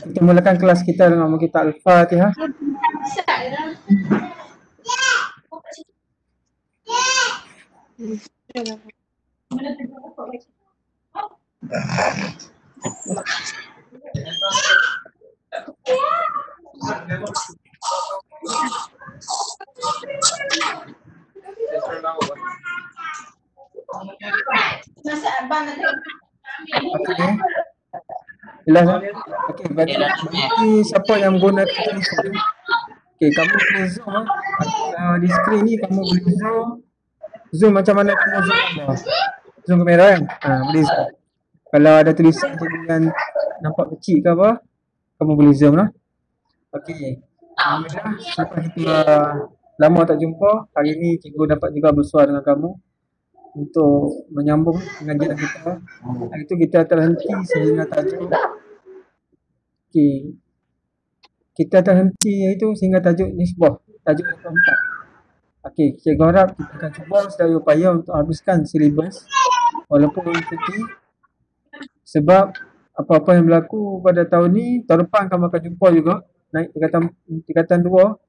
Kita mulakan kelas kita dengan kita Al-Fatihah. Okey. Jelas. Okey, bagi siapa yang guna telefon. Okey, kamu boleh zoom di skrin ni kamu boleh zoom. Zoom macam mana kamu zoom kamera? Zoom kamera kan? Boleh zoom. Kalau ada tulisan yang nampak kecil ke apa, kamu boleh zoom lah. Okey. Alhamdulillah, selepas kita lama tak jumpa, hari ni cikgu dapat juga bersua dengan kamu untuk menyambung pengajian kita. Hari tu kita terhenti sehingga tajuk. Okey. Kita terhenti iaitu sehingga tajuk nisbah, tajuk yang keempat. Okey, cikgu harap kita akan cuba sedaya upaya untuk habiskan silibus walaupun cuti. Sebab apa-apa yang berlaku pada tahun ni, tahun depan kamu akan jumpa juga naik tingkatan 2.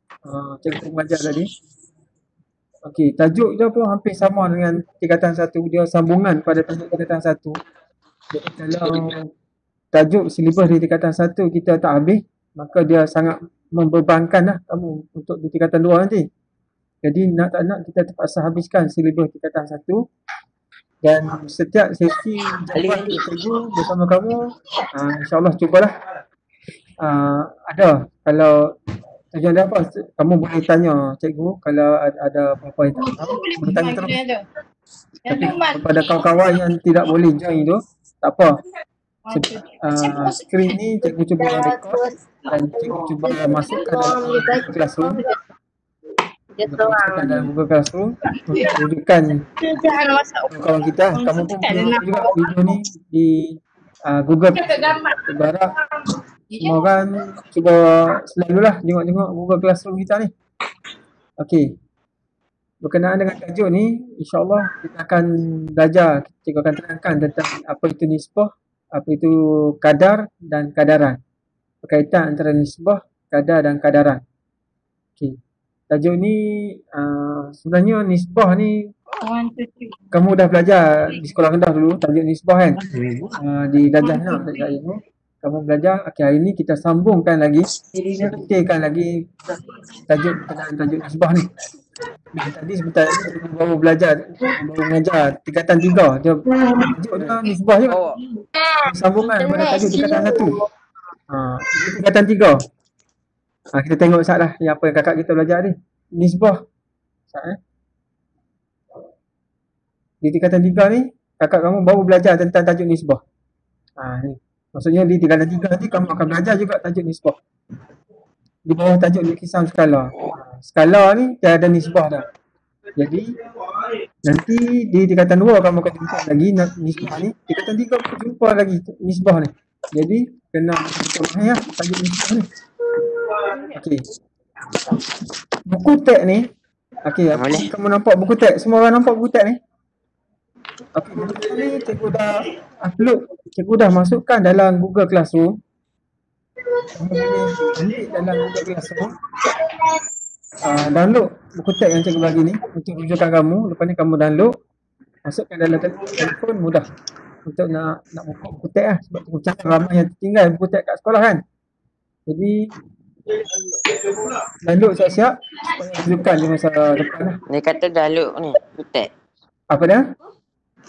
Cikgu mengajar tadi. Okey, tajuk dia pun hampir sama dengan tingkatan 1. Dia sambungan pada tajuk tingkatan 1. Jadi kalau tajuk silibus di tingkatan 1 kita tak habis, maka dia sangat membebankan lah kamu untuk di tingkatan 2 nanti. Jadi nak tak nak kita terpaksa habiskan silibus tingkatan 1. Dan setiap sesi jawapan cikgu bersama kamu, insyaAllah cubalah. Ada, kalau tujuan dia apa, kamu boleh tanya cikgu. Kalau ada apa-apa yang tak tahu, boleh tanya terus. Tapi kepada kawan-kawan yang tidak boleh join tu, tak apa. Skrin ni cikgu cuba record dan cikgu cuba masukkan dalam Google Classroom. Masukkan dalam Google Classroom untuk rujukan kawan kita. Kamu pun boleh juga video ni di Google. Ibarat semua orang cuba selalulah tengok-tengok Google Classroom kita ni. Okey. Berkenaan dengan tajuk ni, insyaAllah kita akan belajar, cikgu akan terangkan tentang apa itu nisbah, apa itu kadar dan kadaran. Berkaitan antara nisbah, kadar dan kadaran. Okey. Tajuk ni sebenarnya nisbah ni kamu dah belajar di sekolah rendah dulu tajuk nisbah kan. Di darjah 6 tajuk ini kamu belajar. Okey, hari ni kita sambungkan lagi, detailkan lagi tajuk nisbah ni. Tadi sebentar kita baru belajar, baru mengajar tingkatan 3. Dia tajuk dia nisbah je. Sambungan pada tajuk tingkatan 1. Tingkatan 3. Kita tengok saatlah yang apa yang kakak kita belajar ni. Nisbah. Di tingkatan 3 ni, kakak kamu baru belajar tentang tajuk nisbah. Ni. Maksudnya di tingkatan 3 nanti kamu akan belajar juga tajuk nisbah. Di bawah tajuk lukisan skala. Skala ni dia ada nisbah dah. Jadi nanti di tingkatan 2 kamu akan jumpa lagi nisbah ni. Tingkatan 3 akan jumpa lagi nisbah ni. Jadi kena betul-betul ya tajuk nisbah ni. Okey. Buku teks ni. Okey, kamu nampak buku teks? Semua orang nampak buku teks ni? Okey, buku teks ni cikgu dah upload. Cikgu dah masukkan dalam Google Classroom. Kamu boleh ambil dalam Google Classroom. Download buku teks yang cikgu bagi ni untuk rujukan kamu. Lepas ni kamu download. Masukkan dalam telefon, mudah untuk nak buka buku teks lah. Sebab cikgu cakap ramai yang tertinggal buku teks kat sekolah kan. Jadi download siap-siap supaya rujukan di masa depan lah. Dia kata download ni, buku teks. Apa dia?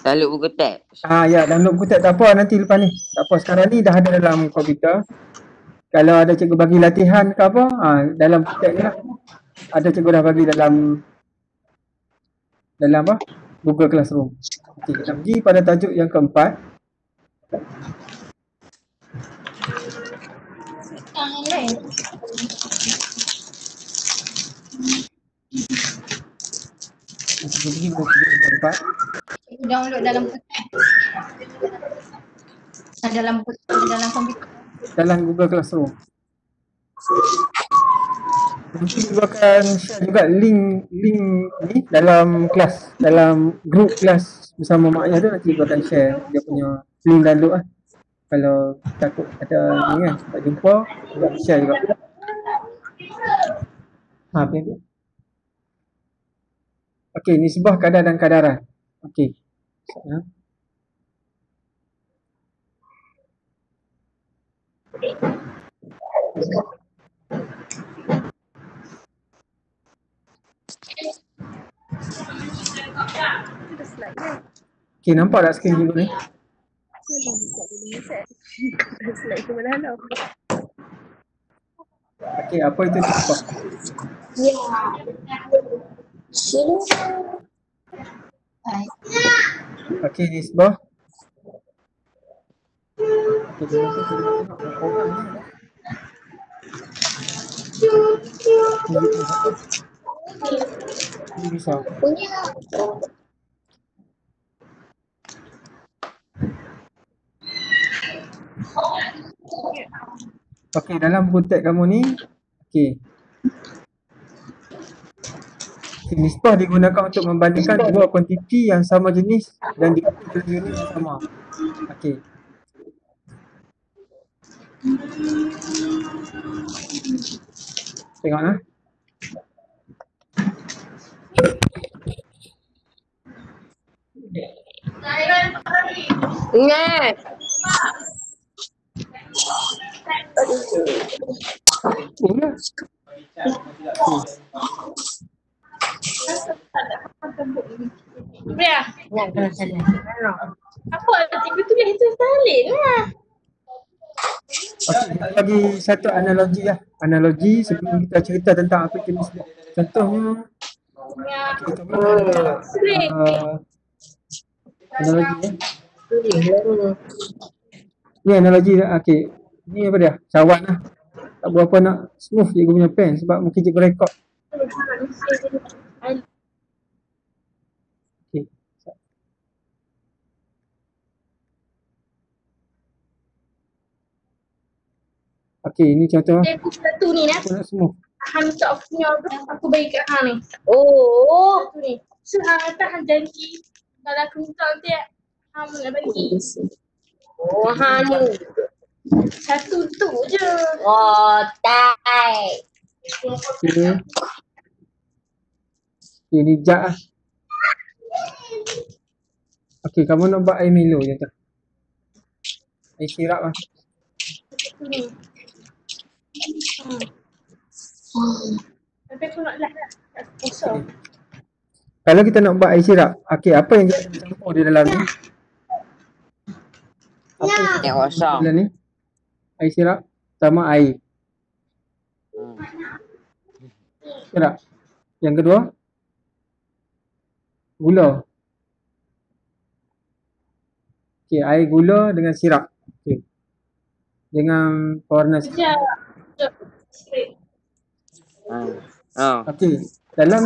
Download buku teks. Ya, download buku teks tak apa nanti lepas ni. Tak apa, sekarang ni dah ada dalam komputer. Kalau ada cikgu bagi latihan ke apa, dalam buku teks ni lah. Ada cikgu dah bagi dalam apa? Google Classroom. Okey, kita pergi pada tajuk yang keempat. Kita pergi pada tajuk yang keempat. Download dalam dalam komputer. Dalam Google Classroom. Nanti juga akan share juga link ni dalam kelas, dalam grup kelas bersama Mak Ayah tu. Nanti juga akan share dia punya link download lah. Kalau takut ada ni kan, tak jumpa, tak share juga. Apa itu? Okey, nisbah kadar dan kadaran. Okey. Ya. Okey, nampak tak skrin cikgu ni? Okey, apa itu nisbah? Okey, nisbah. Okey, bila tu kita tengok program ni. Ini bisa. Okey, dalam konteks kamu ni, okey. Nisbah digunakan untuk membandingkan dua kuantiti yang sama jenis dan diukur dengan unit yang sama. Okey. Tengok lah. Ingat. Oh ya. Ya. Ingat kena salah. Apa tiba tu dah itu salin lah. Okey, kita bagi satu analogi lah. Analogi sebelum kita cerita tentang apa itu nisbah. Contohnya, kita analogi ya. Ni analogi lah. Okey. Ni apa dia? Cawan lah. Tak berapa nak smooth cikgu punya pen sebab mungkin cikgu rekod. Okey. Okey, ni contoh. Aku satu ni nak. Aku nak smooth. Han tak punya aku bagi kat Han ni. Oh. Satu ni. So Han kata Han janji kalau aku minta nanti Han nak bagi. Oh, Hanu. Satu tu je. Oh, tai. Okey. Okey, ni jak lah. Okey, kamu nak buat air Milo je tu. Air sirap lah. Satu ni. Tapi aku nak lah. Kosong. Kalau kita nak buat air sirap, okey, apa yang kita campur di dalam ni? Apa yang Yang kosong. dalam ni? Air sirap sama air. Betul tak? Yang kedua, gula. Okey, air gula dengan sirap. Okey. Dengan pewarna sirap. Sekejap. Oh. Okey, dalam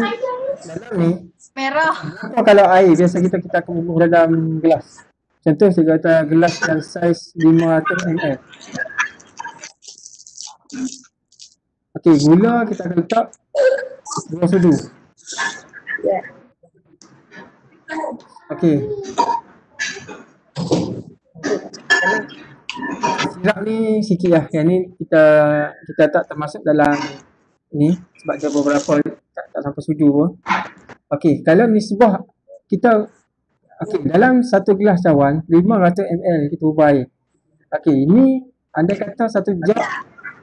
ni, Merah. apa kalau air biasa kita akan bubuh dalam gelas. Contoh saya kata gelas yang saiz 500 ml. Okey, gula kita akan letak 2 sudu. Okey. Sirap ni sikit lah. Yang ni kita tak termasuk dalam ni sebab dia beberapa tak sampai sudu pun. Okey, kalau nisbah kita dalam satu gelas cawan 500 ml kita ubah air. Okey, ini anda kata satu jug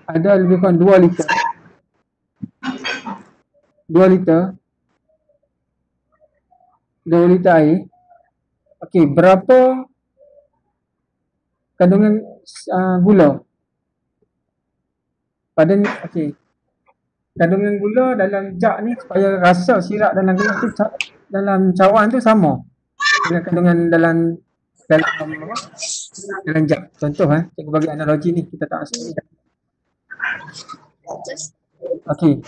ada lebih kurang 2 liter. 2 liter. 2 liter air. Okey, berapa kandungan gula? Pada ni, okey. Kandungan gula dalam jug ni supaya rasa sirap dalam gelas tu dalam cawan tu sama dengan kandungan dalam apa? Dalam jug. Contoh cikgu bagi analogi ni, kita tak asal. Okey.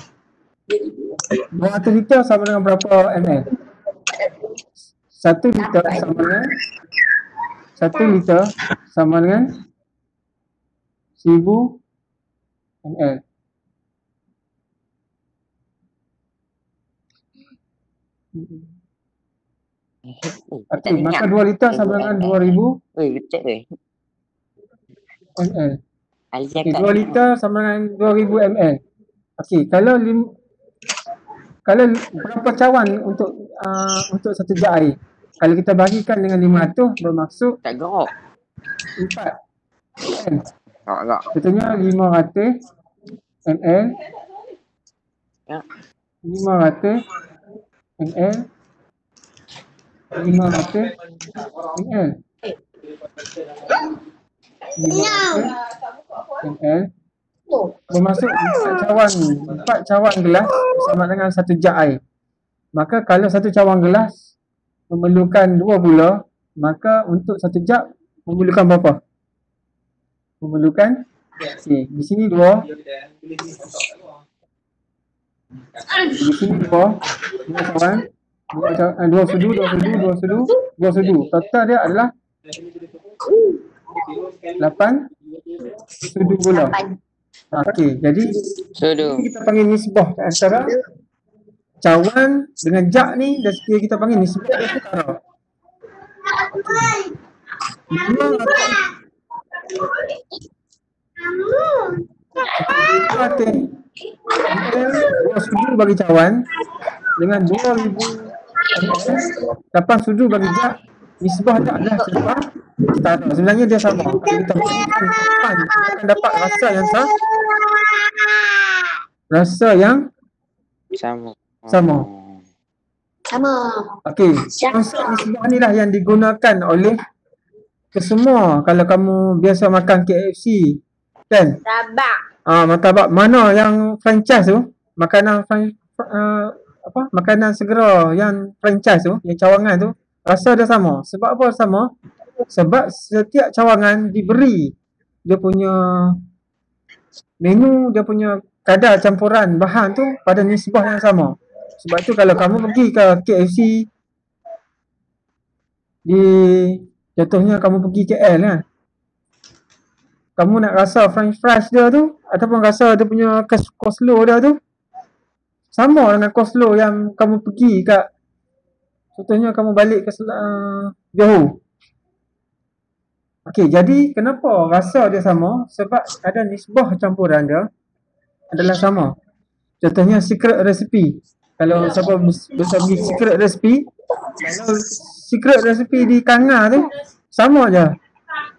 200 liter sama dengan berapa ml? 1 liter sama dengan 1 liter sama dengan 1000 ml. Okey, maka 2 liter sama dengan 2000 Oi, betul ke? ml. Ali Okey, cakap 2 liter sama dengan 2000 ml. Okey, kalau berapa cawan untuk satu jar air? Kalau kita bagikan dengan 500 bermaksud tak gerak. 4 kan? Gerak. Contohnya 500 ml. Ya. 500 ml. 500 ml. 500 ml. Bermaksud 4 cawan gelas sama dengan 1 jar air. Maka kalau 1 cawan gelas memerlukan 2 gula, maka untuk 1 jar memerlukan berapa? Memerlukan di sini 2. Di sini 2 cawan. 2 sudu. Total dia adalah 8 sudu gula. Okey, jadi Sudu. kita panggil nisbah antara cawan dengan jak ni, dan sekiranya kita panggil nisbah dia setara. Dua sudu bagi cawan dengan 2000 ml, 8 sudu bagi jak, nisbah dia adalah setara. Sebenarnya dia sama. Kalau kita kita akan dapat rasa yang sama. Rasa yang Sama. sama. Sama. Okey, konsep nisbah ni lah yang digunakan oleh kesemua. Kalau kamu biasa makan KFC kan? Sabar. Martabak mana yang franchise tu, makanan makanan segera yang franchise tu, yang cawangan tu, rasa dia sama. Sebab apa sama? Sebab setiap cawangan diberi dia punya menu, dia punya kadar campuran bahan tu pada nisbah yang sama. Sebab tu kalau kamu pergi ke KFC, contohnya kamu pergi KL kan, kamu nak rasa french fries dia tu ataupun rasa dia punya coleslaw dia tu sama dengan coleslaw yang kamu pergi kat, contohnya kamu balik ke Johor. Okey, jadi kenapa rasa dia sama? Sebab ada nisbah campuran dia adalah sama. Contohnya secret recipe. Kalau siapa biasa pergi secret recipe, kalau secret recipe di Kangar tu sama je.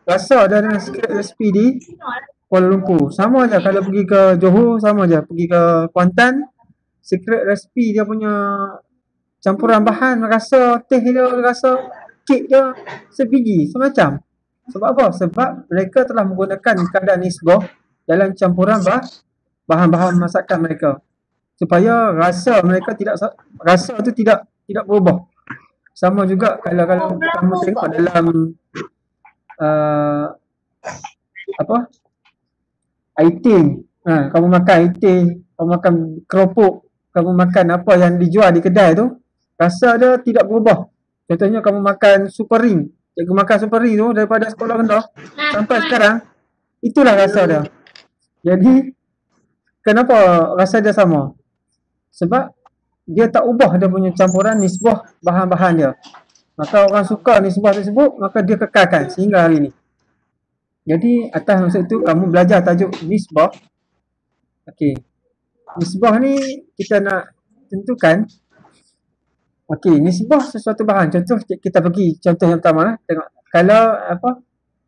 Rasa dia dengan secret recipe di Kuala Lumpur sama je. Kalau pergi ke Johor sama je. Pergi ke Kuantan, secret recipe dia punya campuran bahan, rasa teh dia, rasa kek dia sebiji, semacam. Sebab apa? Sebab mereka telah menggunakan kadar nisbah dalam campuran bahan-bahan masakan mereka, supaya rasa mereka tidak berubah. Sama juga kalau kamu tengok dalam aiting, kamu makan aiting, kamu makan keropok, kamu makan apa yang dijual di kedai tu, rasa dia tidak berubah. Contohnya kamu makan super ring, cikgu makan super ring tu daripada sekolah rendah sampai sekarang, itulah rasa dia. Jadi kenapa rasa dia sama? Sebab dia tak ubah dia punya campuran nisbah bahan-bahan dia. Maka orang suka nisbah tersebut, maka dia kekalkan sehingga hari ni. Jadi atas maksud itu kamu belajar tajuk nisbah. Okey. Nisbah ni kita nak tentukan. Okey, nisbah sesuatu bahan. Contoh kita pergi contoh yang pertama, tengok.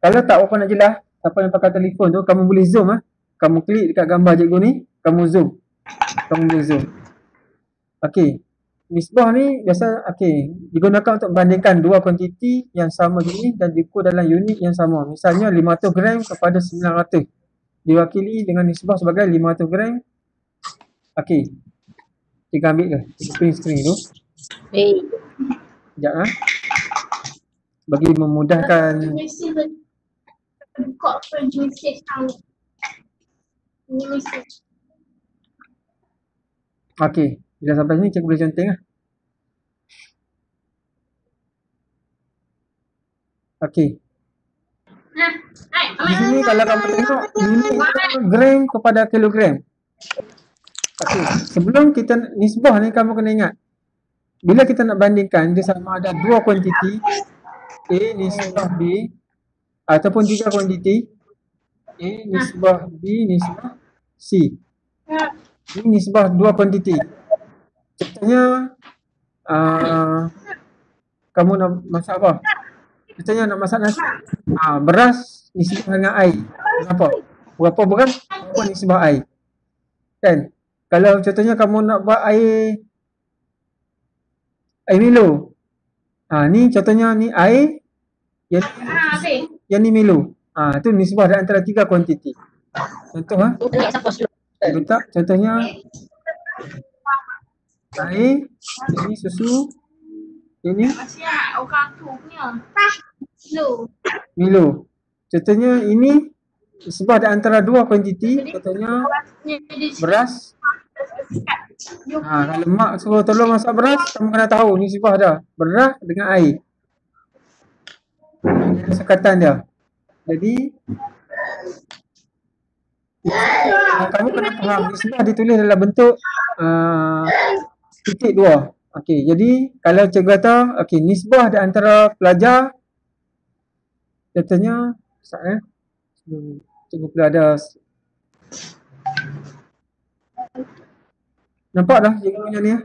Kalau tak apa nak jelas, apa yang pakai telefon tu, kamu boleh zoom Kamu klik dekat gambar cikgu ni, kamu zoom. Kamu boleh zoom. Okey. Nisbah ni biasa digunakan untuk membandingkan dua kuantiti yang sama jenis dan diukur dalam unit yang sama. Misalnya 500 gram kepada 900. Diwakili dengan nisbah sebagai 500 gram. Okey. Kita ambil ke? Kita print screen tu. Sekejap bagi memudahkan. Buka French message kamu. Ini message. Okey. Bila sampai sini cikgu boleh conteng Okey. Di sini kalau kamu tengok unit gram kepada kilogram. Okey, sebelum kita nisbah ni kamu kena ingat, bila kita nak bandingkan dia sama ada dua kuantiti A nisbah B ataupun tiga kuantiti A nisbah B nisbah C. Ha. Ini nisbah dua kuantiti. Contohnya kamu nak masak apa? Contohnya nak masak nasi. Beras nisbah dengan air. Berapa? Berapa beras? Berapa nisbah air? Kan? Kalau contohnya kamu nak buat air Milo. Ni contohnya ni air, Okey. yang ni Milo. Tu nisbah di antara tiga kuantiti. Contoh letak contohnya air, ini susu, ini Asyik orang tu punya. Lu. Milo. Contohnya ini nisbah di antara dua kuantiti, contohnya beras. Kalau mak suruh tolong masak beras, kamu kena tahu nisbah dah. Beras dengan air. Ada sekatan dia. Jadi kamu kena faham nisbah ditulis dalam bentuk titik dua. Okey, jadi kalau cikgu kata nisbah di antara pelajar, contohnya cikgu pula ada nampak dah cikgu punya ni.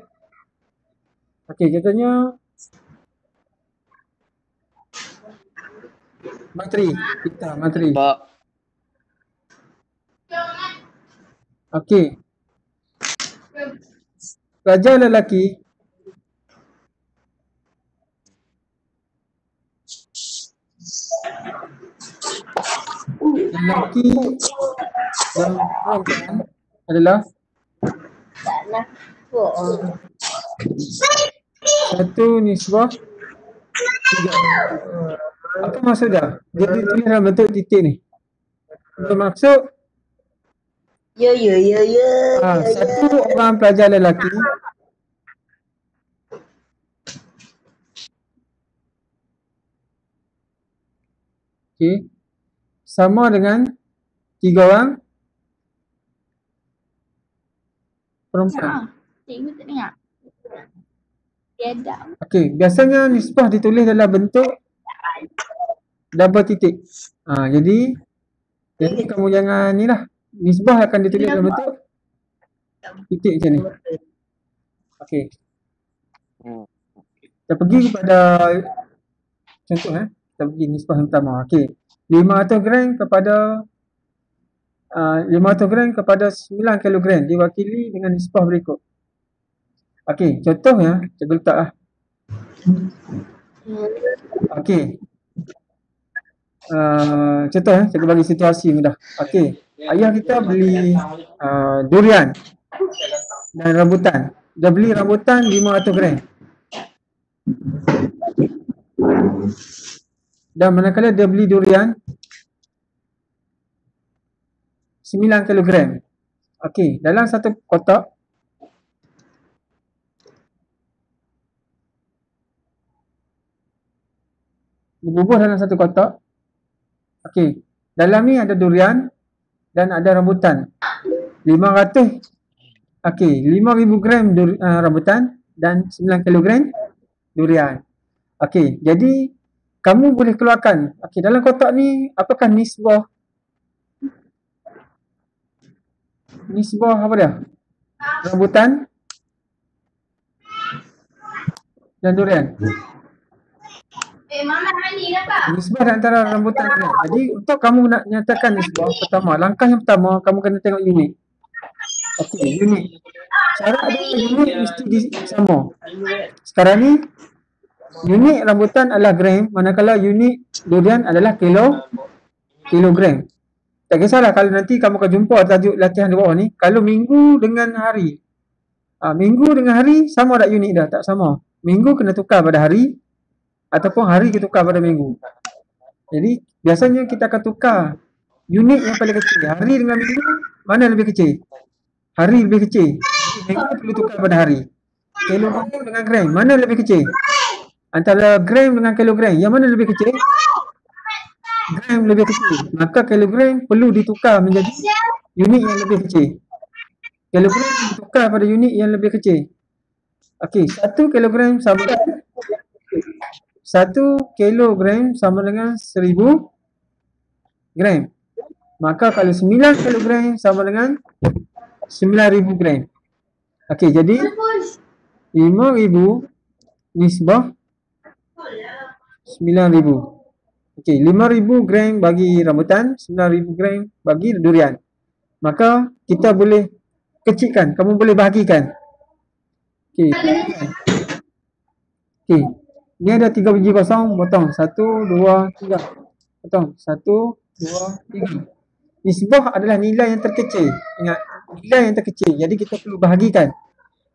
Okey, contohnya materi. Kita materi. Pak. Okey. Pelajar lelaki dan perempuan adalah satu nisbah tiga. Apa maksud dia? Dia ditulis dalam bentuk titik ni. Bermaksud satu orang pelajar lelaki sama dengan 3 orang perempuan. Cikgu tak dengar. Tiada. Okey, biasanya nisbah ditulis dalam bentuk double titik. Jadi kamu jangan ni lah. Nisbah akan ditulis dalam bentuk titik macam ni. Okey. Kita pergi kepada contoh kita pergi nisbah yang pertama. Okey. 500 gram kepada 500 gram kepada 9 kilogram diwakili dengan nisbah berikut. Okey, contohnya cikgu letaklah. Okey. Contoh cikgu bagi situasi mudah. Okey. Ayah kita beli durian dan rambutan. Dia beli rambutan 500 gram. Dan manakala dia beli durian 9 kilogram. Okey, dalam satu kotak dibubuh dalam satu kotak. Okey, dalam ni ada durian dan ada rambutan. 500. Okey, 5000 gram rambutan dan 9 kilogram durian. Okey, jadi kamu boleh keluarkan. Okey, dalam kotak ni apakah nisbah apa dia? Rambutan dan durian. Mama mandi apa? Nisbah di antara rambutan dan durian. Jadi untuk kamu nak nyatakan nisbah, langkah yang pertama kamu kena tengok unit. Okey, unit. Syarat dia unit mesti sama. Sekarang ni unit rambutan adalah gram, manakala unit durian adalah kilogram. Tak kisahlah kalau nanti kamu akan jumpa tajuk latihan di bawah ni, kalau minggu dengan hari. Minggu dengan hari sama tak unit dah? Tak sama. Minggu kena tukar pada hari ataupun hari kita tukar pada minggu. Jadi biasanya kita akan tukar unit yang paling kecil. Hari dengan minggu mana lebih kecil? Hari lebih kecil. Minggu perlu tukar pada hari. Kilogram dengan gram mana lebih kecil? Antara gram dengan kilogram, yang mana lebih kecil? Gram lebih kecil. Maka kilogram perlu ditukar menjadi unit yang lebih kecil. Kilogram ditukar pada unit yang lebih kecil. Okey, 1 kilogram sama dengan 1 kilogram sama dengan 1000 gram. Maka kalau 9 kilogram sama dengan 9,000 gram. Okey, jadi 5,000 nisbah 9,000. Okey, 5,000 gram bagi rambutan, 9,000 gram bagi durian. Maka kita boleh kecilkan, kamu boleh bahagikan. Okey. Okey. Ni ada 3 biji kosong, potong 1 2 3. Potong 1 2 3. Nisbah adalah nilai yang terkecil. Ingat, nilai yang terkecil. Jadi kita perlu bahagikan.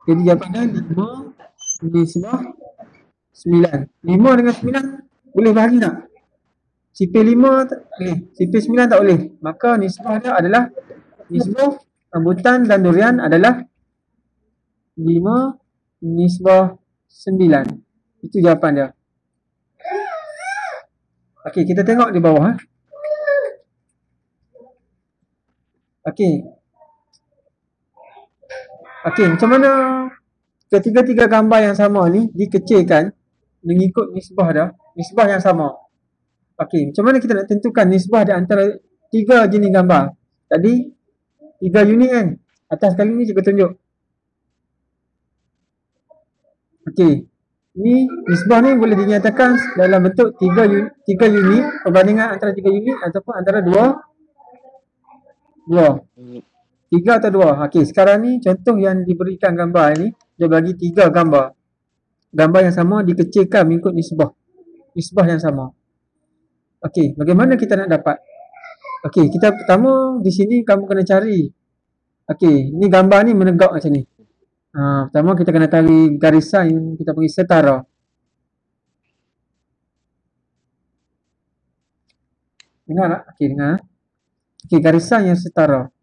Jadi jawapannya 5 nisbah 9. 5 dengan 9 boleh bahagi tak? Sipir 5 sipir 9 tak boleh. Maka nisbah dia adalah nisbah rambutan dan durian adalah 5 nisbah 9. Itu jawapan dia. Okey, kita tengok di bawah. Okey. Okey, macam mana ketiga-tiga gambar yang sama ni dikecilkan mengikut nisbah dia, nisbah yang sama. Okey, macam mana kita nak tentukan nisbah di antara 3 jenis gambar? Tadi 3 unit kan? Atas kali ni cikgu tunjuk. Okey. Ni nisbah ni boleh dinyatakan dalam bentuk 3 unit, perbandingan antara 3 unit ataupun antara 2 3 atau 2. Okey, sekarang ni contoh yang diberikan gambar ni, dia bagi 3 gambar. Gambar yang sama dikecilkan mengikut nisbah yang sama. Okey, bagaimana kita nak dapat? Okey, kita pertama di sini kamu kena cari. Okey, ni gambar ni menegak macam ni. Pertama kita kena tarik garisan, kita panggil setara. Dengar tak? Okey, dengar. Okey, garisan yang setara.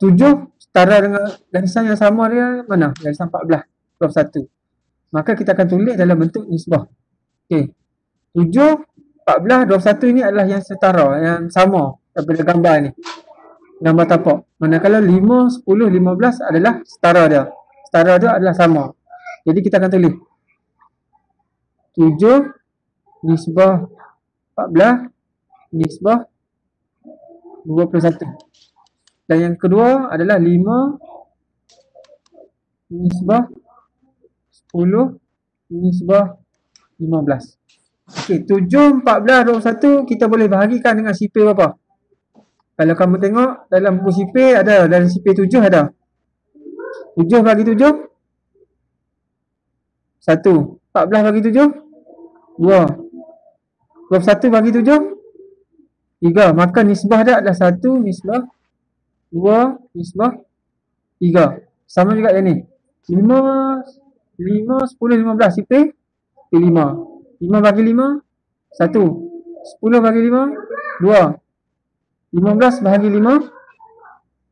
7 setara dengan garisan yang sama dia mana? Garisan 14, 21. Maka kita akan tulis dalam bentuk nisbah. Okey. 7, 14, 21 ini adalah yang setara, yang sama daripada gambar ni. Gambar tapak. Manakala 5, 10, 15 adalah setara dia. Setara dia adalah sama. Jadi kita akan tulis 7 nisbah 14 nisbah 21. Dan yang kedua adalah 5 nisbah 10 nisbah 15. Okey, 7, 14, 21 kita boleh bahagikan dengan sipir berapa? Kalau kamu tengok dalam buku sipir ada, dalam sipir 7 ada. 7 bagi 7 1. 14 bagi 7 2. 21 bagi 7 3. Maka nisbah dia adalah 1 nisbah 2 nisbah 3. Sama juga yang ni. 5 10 15 sipir 5. 5 bagi 5 1. 10 bagi 5 2. 15 bagi 5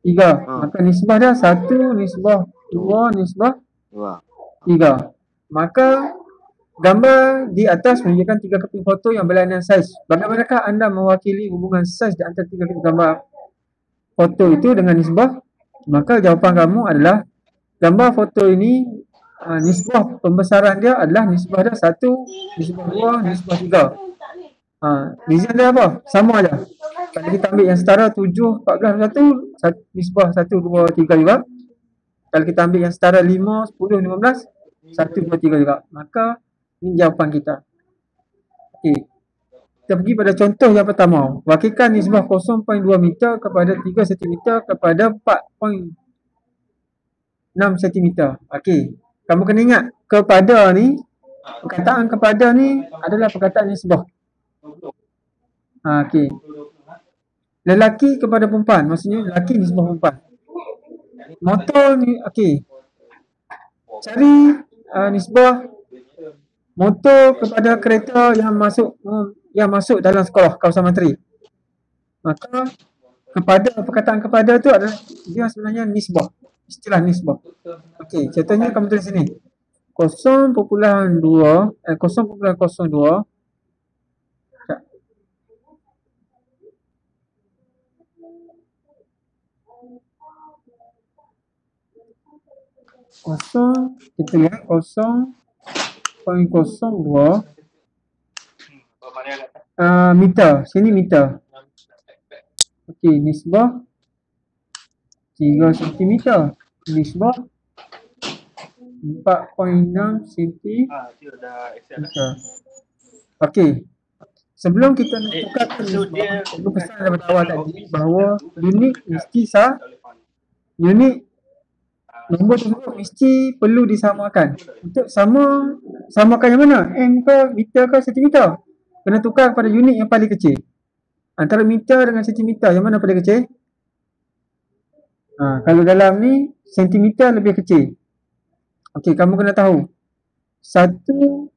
3. Maka nisbah dia 1 nisbah 2 nisbah 3. Maka gambar di atas menunjukkan 3 keping foto yang berlainan saiz. Bagaimanakah anda mewakili hubungan saiz di antara 3 keping gambar foto itu dengan nisbah? Maka jawapan kamu adalah gambar foto ini nisbah pembesaran dia adalah nisbah dia 1 nisbah 2 nisbah 3. Reason dia apa? Sama aja. Kalau kita ambil yang setara 7, 14, 1 nisbah 1, 2, 3 juga. Kalau kita ambil yang setara 5, 10, 15 1, 2, 3 juga. Maka ini jawapan kita. Okey. Kita pergi pada contoh yang pertama. Wakilkan nisbah 0.2 meter kepada 3 cm kepada 4.6 cm. Okey. Kamu kena ingat kepada ni, perkataan kepada ni adalah perkataan nisbah. Okey. Lelaki kepada perempuan, maksudnya lelaki nisbah perempuan. Motor ni, okey. Cari nisbah motor kepada kereta yang masuk dalam sekolah kawasan menteri. Maka kepada, perkataan kepada tu adalah dia sebenarnya nisbah, istilah nisbah. Okey, contohnya kamu tulis sini 0.2 kita lihat 0.02 meter. Sini meter. Okey, nisbah 3 cm. Nisbah 4.6 cm. Okey. Sebelum kita nak tukarkan nisbah, perlu pesan daripada awal tadi bahawa unit mesti unit nombor tersebut mesti perlu disamakan. Untuk samakan yang mana? M ke meter ke sentimeter? Kena tukar pada unit yang paling kecil. Antara meter dengan sentimeter yang mana paling kecil? Kalau dalam ni sentimeter lebih kecil. Okey, kamu kena tahu 1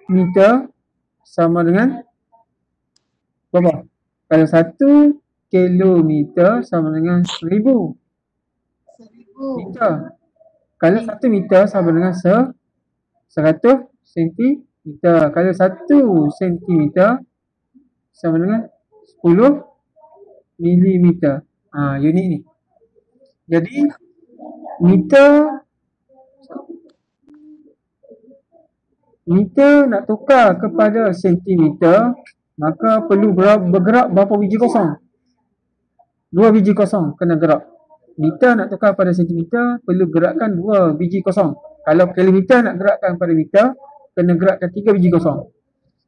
meter sama dengan berapa? Kalau 1 kilometer sama dengan 1000 meter. Kalau 1 meter sama dengan 100 sentimeter. Kalau 1 sentimeter sama dengan 10 milimeter. Unit ni. Jadi meter nak tukar kepada sentimeter, maka perlu bergerak berapa biji kosong? 2 biji kosong kena gerak. Meter nak tukar pada sentimeter, perlu gerakkan 2 biji kosong. Kalau kilometer nak gerakkan pada meter, kena gerakkan 3 biji kosong.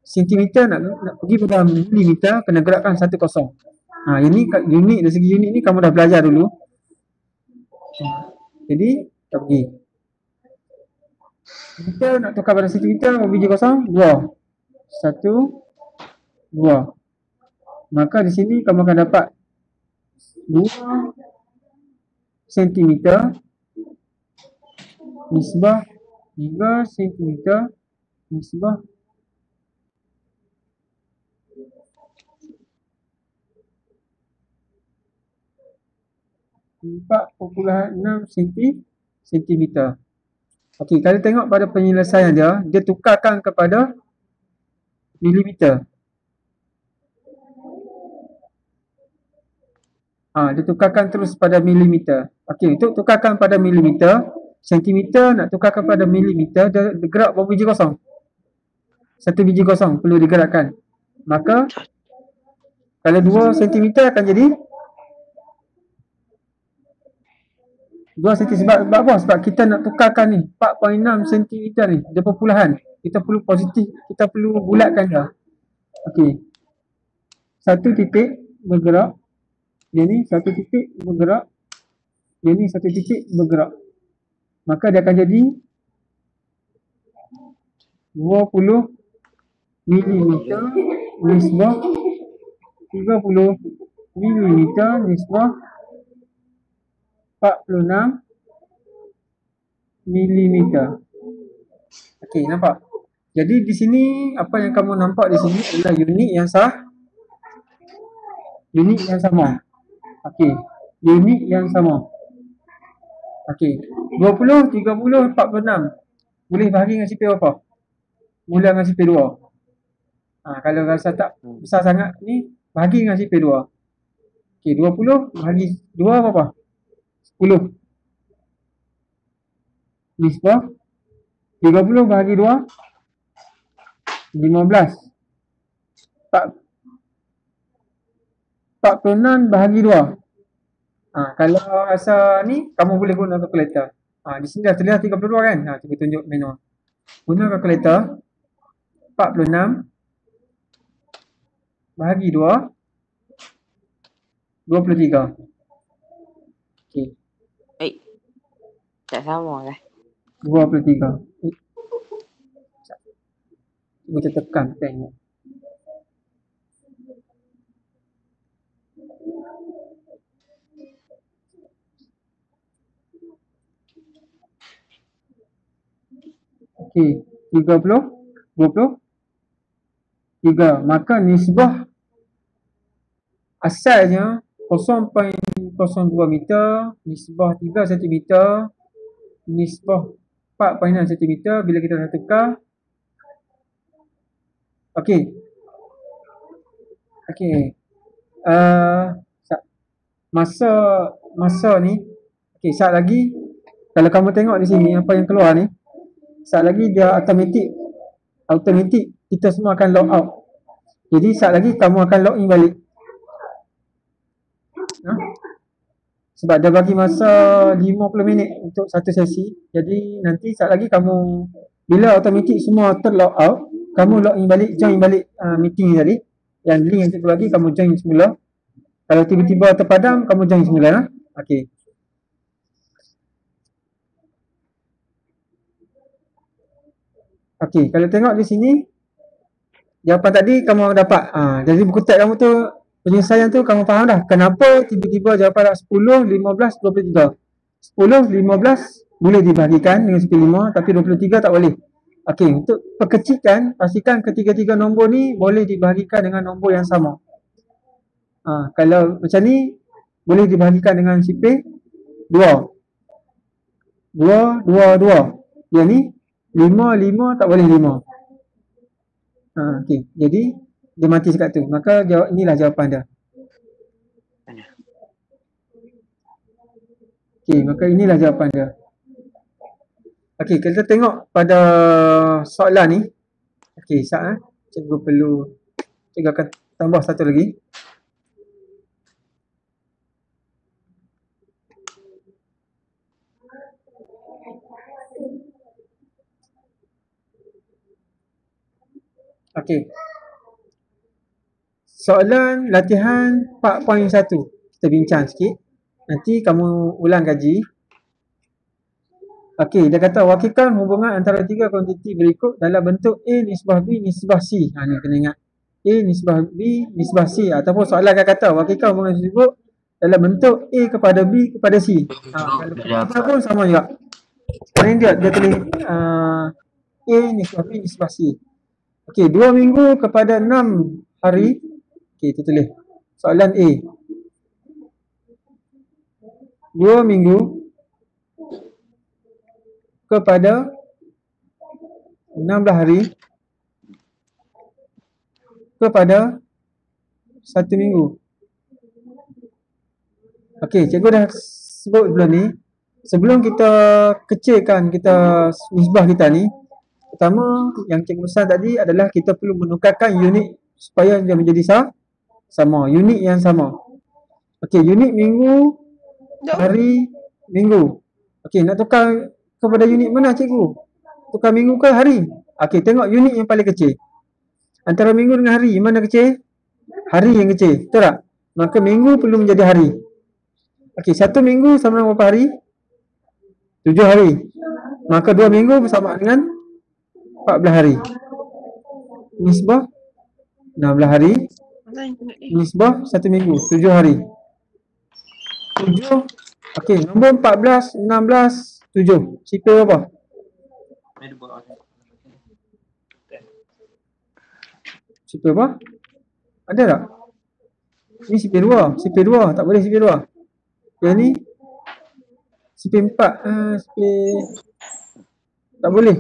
Sentimeter nak pergi pada milimeter, kena gerakkan 1 kosong. Ini unit, dari segi unit ni kamu dah belajar dulu. Jadi kita pergi. Meter nak tukar pada sentimeter, berapa biji kosong? 2. 1, 2. Maka di sini kamu akan dapat 2 sentimeter nisbah 3 sentimeter nisbah 4.6 sentimeter. Okey, kalau tengok pada penyelesaian dia tukarkan kepada milimeter. Dia tukarkan terus pada milimeter. Okey, untuk tukarkan pada milimeter, sentimeter nak tukarkan pada milimeter, dia gerak berapa biji kosong? 1 biji kosong perlu digerakkan. Maka kalau 2 sentimeter akan jadi 2 cm. Sebab apa? Sebab kita nak tukarkan ni 4.6 cm ni, dia perpuluhan. Kita perlu positif, kita perlu bulatkan dia. Okey. 1 titik bergerak. Dia ni 1 titik bergerak. Dia ni 1 titik bergerak. Maka dia akan jadi 20 milimeter nisbah 30 milimeter nisbah 46 milimeter. Okey, nampak? Jadi di sini apa yang kamu nampak di sini adalah unit yang unit yang sama. Okey, unit yang sama. Okey, 20, 30, 46. Boleh bahagi dengan sifar apa? Mula dengan sifar 2. Kalau rasa tak besar sangat ni, bahagi dengan sifar 2. Okey, 20 bahagi 2 berapa? 10. Nisbah 30 bahagi 2 15. 46 bahagi 2. Kalau rasa ni kamu boleh guna kalkulator. Di sini dah terlihat 32 kan? Cuba tunjuk manual. Guna kalkulator. 46 bahagi 2 23. Okey. Tak sama lah. 23. Cuba kita tekan tengok. Okey, 30, 23. Maka nisbah asalnya 0.02 meter, nisbah 3 cm, nisbah 4.6 cm. Bila kita dah tukar, okey. Okey. Masa ni, okey, saat lagi kalau kamu tengok di sini apa yang keluar ni, saat lagi dia automatik kita semua akan log out. Jadi saat lagi kamu akan log in balik. Ha? Sebab dia bagi masa 50 minit untuk satu sesi. Jadi nanti saat lagi kamu, bila automatik semua terlog out, kamu log in balik, join balik meeting tadi. Yang link yang cikgu bagi, kamu join semula. Kalau tiba-tiba terpadam, kamu join semula. Ha? Okey. Okey, kalau tengok di sini, jawapan tadi kamu dapat. Jadi buku teks kamu tu, penyelesaian tu kamu faham dah. Kenapa tiba-tiba jawapan dah 10, 15, 23. 10, 15 boleh dibahagikan dengan sifir 5, tapi 23 tak boleh. Okey, untuk perkecilkan, pastikan ketiga-tiga nombor ni boleh dibahagikan dengan nombor yang sama. Kalau macam ni, boleh dibahagikan dengan sifir 2. 2, 2, 2. Yang ni 5, 5 tak boleh 5. Okey, jadi dia mati sekat tu. Maka inilah jawapan dia. Okey, maka inilah jawapan dia. Okey, kita tengok pada soalan ni. Okey, sekejap cikgu akan tambah satu lagi. Okey. Soalan latihan 4.1. Kita bincang sikit. Nanti kamu ulang kaji. Okey, dia kata wakilkan hubungan antara tiga kuantiti berikut dalam bentuk A nisbah B nisbah C. Ni kena ingat. A nisbah B nisbah C, ataupun soalan akan kata wakilkan hubungan tersebut dalam bentuk A kepada B kepada C. Kalau pun sama juga. Sekarang dia tulis A nisbah B nisbah C. Okey, 2 minggu kepada 6 hari. Okey, kita tulis soalan A. 2 minggu kepada 16 hari kepada 1 minggu. Okey, cikgu dah sebut sebelum ni. Sebelum kita kecilkan kita nisbah kita ni, pertama yang cikgu pesan tadi adalah kita perlu menukarkan unit supaya dia menjadi sama. Unit yang sama. Okey, unit minggu, hari, minggu. Okey, nak tukar kepada unit mana cikgu? Tukar minggu ke hari? Okey, tengok unit yang paling kecil. Antara minggu dengan hari, mana kecil? Hari yang kecil, betul tak? Maka minggu perlu menjadi hari. Okey, 1 minggu sama dengan berapa hari? 7 hari. Maka 2 minggu bersama dengan 14 hari. Nisbah 16 hari. Nisbah 1 minggu, 7 hari. 7. Okey, nombor 14, 16, 7. Sifir apa? Sifir apa? Ada tak? Ni sifir 2. Sifir 2. Tak boleh sifir 2. Yang ni sifir 4. Tak boleh.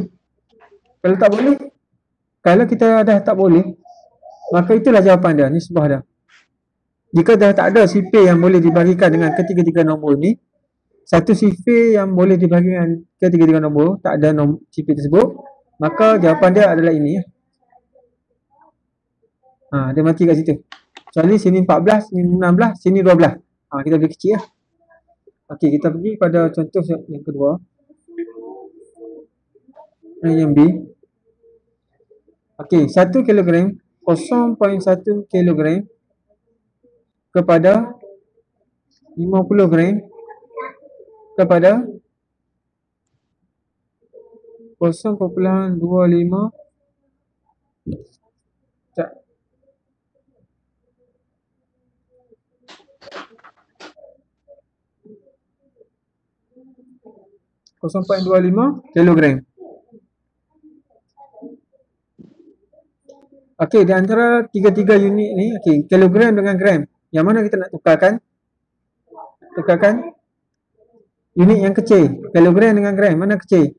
Kalau tak boleh, kalau kita dah tak boleh, maka itulah jawapan dia, nisbah dia. Jika dah tak ada sifir yang boleh dibahagikan dengan ketiga-tiga nombor ni, satu sifir yang boleh dibahagikan ketiga-tiga nombor, tak ada sifir tersebut, maka jawapan dia adalah ini. Dia mati kat situ. Kecuali sini 14, sini 16, sini 12. Kita boleh kecil lah. Okey, kita pergi pada contoh yang kedua. Yang B. Okey, 1 kilogram, 0.1 kilogram kepada 50 gram kepada 0.25 0.25 kilogram. Okey, di antara tiga-tiga unit ni, okey, kilogram dengan gram, yang mana kita nak tukarkan? Tukarkan unit yang kecil. Kilogram dengan gram, mana kecil?